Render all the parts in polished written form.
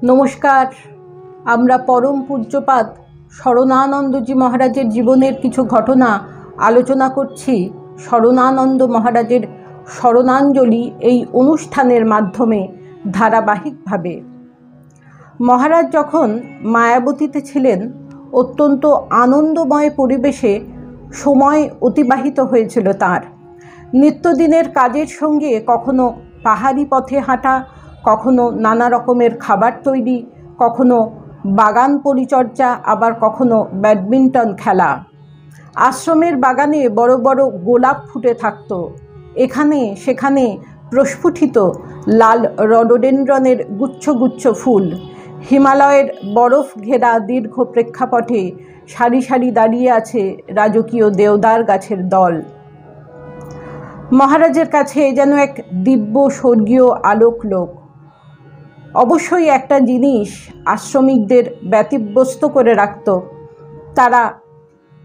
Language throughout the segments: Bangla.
নমস্কার। আমরা পরম পূজ্যপাদ শরণানন্দজি মহারাজের জীবনের কিছু ঘটনা আলোচনা করছি। শরণানন্দ মহারাজের শরণাঞ্জলি এই অনুষ্ঠানের মাধ্যমে ধারাবাহিকভাবে। মহারাজ যখন মায়াবতীতে ছিলেন, অত্যন্ত আনন্দময় পরিবেশে সময় অতিবাহিত হয়েছিল তাঁর। নিত্যদিনের কাজের সঙ্গে কখনো পাহাড়ি পথে হাঁটা, কখনো নানা রকমের খাবার তৈরি, কখনো বাগান পরিচর্যা, আবার কখনো ব্যাডমিন্টন খেলা। আশ্রমের বাগানে বড় বড় গোলাপ ফুটে থাকত। এখানে সেখানে প্রস্ফুটিত লাল রডোডেনড্রনের গুচ্ছ গুচ্ছ ফুল। হিমালয়ের বরফ ঘেরা দীর্ঘ প্রেক্ষাপটে সারি সারি দাঁড়িয়ে আছে রাজকীয় দেওদার গাছের দল। মহারাজের কাছে যেন এক দিব্য স্বর্গীয় আলোকলোক। অবশ্যই একটা জিনিস আশ্রমিকদের ব্যতিব্যস্ত করে রাখত, তারা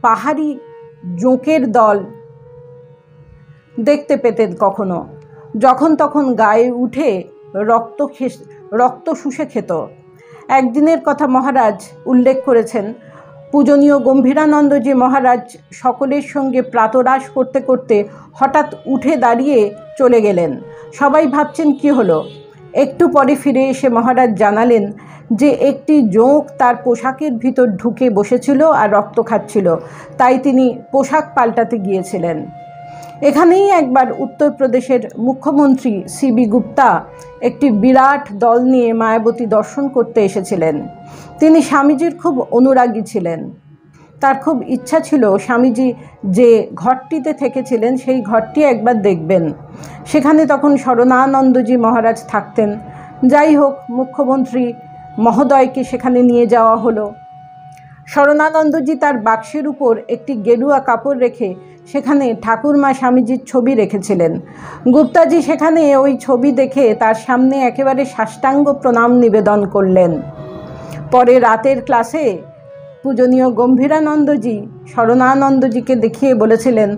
পাহাড়ি জোঁকের দল দেখতে পেতেন কখনো। যখন তখন গায়ে উঠে রক্ত শুষে খেত। একদিনের কথা মহারাজ উল্লেখ করেছেন। পূজনীয় গম্ভীরানন্দজি মহারাজ সকলের সঙ্গে প্রাতরাশ করতে করতে হঠাৎ উঠে দাঁড়িয়ে চলে গেলেন। সবাই ভাবছেন কি হলো। একটু পরে ফিরে এসে মহারাজ জানালেন যে একটি জোঁক তার পোশাকের ভিতর ঢুকে বসেছিল আর রক্ত খাচ্ছিল, তাই তিনি পোশাক পাল্টাতে গিয়েছিলেন। এখানেই একবার উত্তরপ্রদেশের মুখ্যমন্ত্রী সিবি গুপ্তা একটি বিরাট দল নিয়ে মায়াবতী দর্শন করতে এসেছিলেন। তিনি স্বামীজির খুব অনুরাগী ছিলেন। তার খুব ইচ্ছা ছিল স্বামীজি যে ঘরটিতে থেকেছিলেন সেই ঘরটি একবার দেখবেন। সেখানে তখন শরণানন্দজি মহারাজ থাকতেন। যাই হোক, মুখ্যমন্ত্রী মহোদয়কে সেখানে নিয়ে যাওয়া হলো। শরণানন্দজি তার বাক্সের উপর একটি গেরুয়া কাপড় রেখে সেখানে ঠাকুরমা স্বামীজির ছবি রেখেছিলেন। গুপ্তাজি সেখানে ওই ছবি দেখে তার সামনে একেবারে সাষ্টাঙ্গ প্রণাম নিবেদন করলেন। পরে রাতের ক্লাসে পূজনীয় গম্ভীরানন্দজি শরণানন্দজিকে দেখিয়ে বলেছিলেন,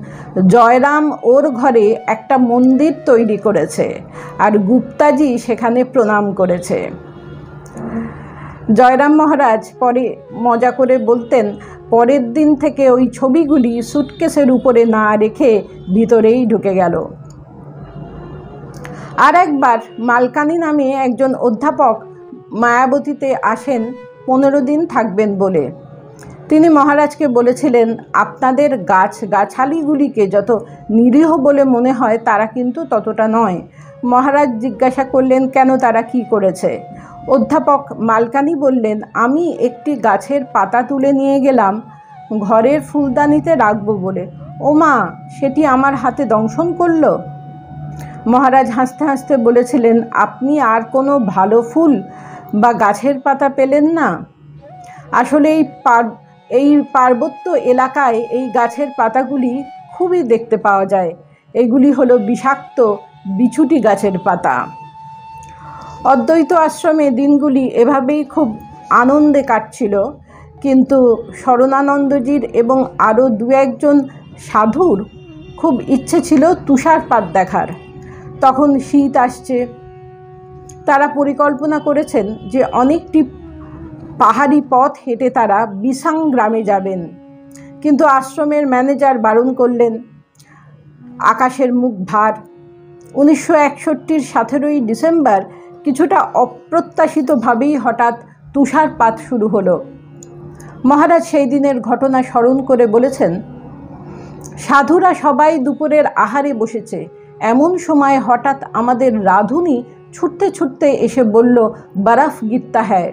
জয়রাম ওর ঘরে একটা মন্দির তৈরি করেছে আর গুপ্তাজি সেখানে প্রণাম করেছে। জয়রাম মহারাজ পরে মজা করে বলতেন, পরের দিন থেকে ওই ছবিগুলি সুটকেসের উপরে না রেখে ভিতরেই ঢুকে গেল। আর একবার মালকানি নামে একজন অধ্যাপক মায়াবতীতে আসেন 15 দিন থাকবেন বলে। তিনি মহারাজকে বলেছিলেন, আপনাদের গাছগাছালিগুলিকে যত নিরীহ বলে মনে হয় তারা কিন্তু ততটা নয়। মহারাজ জিজ্ঞাসা করলেন, কেন, তারা কি করেছে? অধ্যাপক মালকানি বললেন, আমি একটি গাছের পাতা তুলে নিয়ে গেলাম ঘরের ফুলদানিতে রাখবো বলে, ওমা, সেটি আমার হাতে দংশন করল। মহারাজ হাসতে হাসতে বলেছিলেন, আপনি আর কোনো ভালো ফুল বা গাছের পাতা পেলেন না? আসলে এই পার্বত্য এলাকায় এই গাছের পাতাগুলি খুবই দেখতে পাওয়া যায়। এগুলি হলো বিষাক্ত বিছুটি গাছের পাতা। অদ্বৈত আশ্রমে দিনগুলি এভাবেই খুব আনন্দে কাটছিল। কিন্তু শরণানন্দজির এবং আরও 2-1 সাধুর খুব ইচ্ছে ছিল তুষারপাত দেখার। তখন শীত আসছে। তারা পরিকল্পনা করেছেন যে অনেকটি পাহাড়ি পথ হেঁটে তারা বিসাং গ্রামে যাবেন। কিন্তু আশ্রমের ম্যানেজার বারণ করলেন। আকাশের মুখ ভার। 1961-র 17ই ডিসেম্বর কিছুটা অপ্রত্যাশিতভাবেই হঠাৎ তুষারপাত শুরু হলো। মহারাজ সেই দিনের ঘটনা স্মরণ করে বলেছেন, সাধুরা সবাই দুপুরের আহারে বসেছে, এমন সময় হঠাৎ আমাদের রাধুনি ছুটতে ছুটতে এসে বলল, বরফ গিরতা হ্যায়।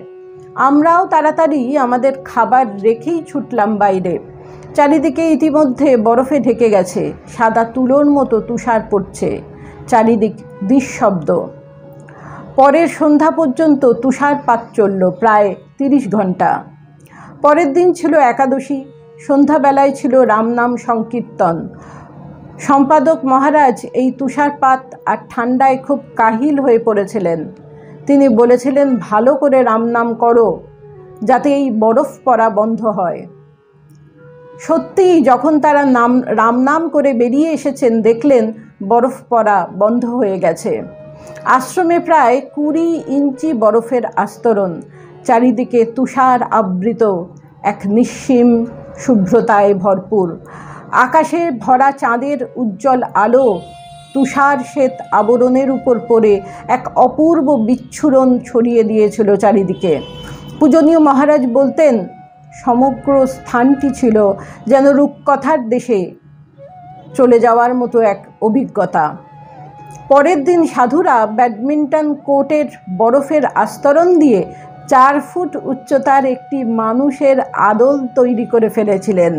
আমরাও তাড়াতাড়ি আমাদের খাবার রেখেই ছুটলাম বাইরে। চারিদিকে ইতিমধ্যে বরফে ঢেকে গেছে। সাদা তুলোর মতো তুষার পড়ছে। চারিদিক নিঃশব্দ। পরের সন্ধ্যা পর্যন্ত তুষারপাত চলল প্রায় 30 ঘন্টা। পরের দিন ছিল একাদশী। সন্ধ্যাবেলায় ছিল রামনাম সংকীর্তন। সম্পাদক মহারাজ এই তুষারপাত আর ঠান্ডায় খুব কাহিল হয়ে পড়েছিলেন। তিনি বলেছিলেন, ভালো করে রামনাম করো যাতে এই বরফ পড়া বন্ধ হয়। সত্যিই যখন তারা রামনাম করে বেরিয়ে এসেছেন, দেখলেন বরফ পড়া বন্ধ হয়ে গেছে। আশ্রমে প্রায় 20 ইঞ্চি বরফের আস্তরণ, চারিদিকে তুষার আবৃত, এক নিঃসীম শুভ্রতায় ভরপুর। আকাশে ভরা চাঁদের উজ্জ্বল আলো তুষার শ্বেত আবরণের উপর পড়ে এক অপূর্ব বিচ্ছুরণ ছড়িয়ে দিয়েছিল চারিদিকে। পূজনীয় মহারাজ বলতেন, সমগ্র স্থানটি ছিল যেন রূপকথার দেশে চলে যাওয়ার মতো এক অভিজ্ঞতা। পরের দিন সাধুরা ব্যাডমিন্টন কোর্টের বরফের আস্তরণ দিয়ে 4 ফুট উচ্চতার একটি মানুষের আদল তৈরি করে ফেলেছিলেন,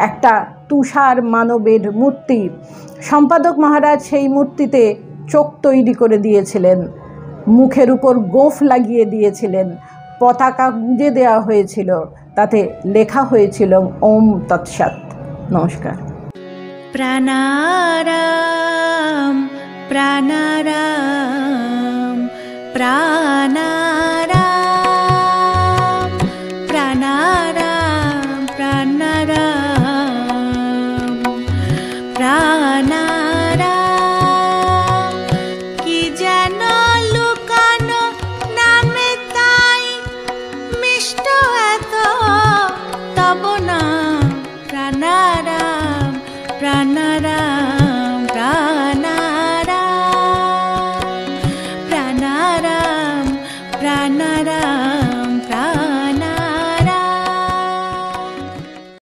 একটা তুষার মানবের মূর্তি। সম্পাদক মহারাজ সেই মূর্তিতে চোখ তৈরি করে দিয়েছিলেন, মুখের উপর গোঁফ লাগিয়ে দিয়েছিলেন, পতাকা গুঁজে দেওয়া হয়েছিল, তাতে লেখা হয়েছিল ওম তৎসৎ। নমস্কার। প্রাণারাম প্রাণারাম প্রাণারাম প্রাণারাম প্রাণারাম প্রাণারাম।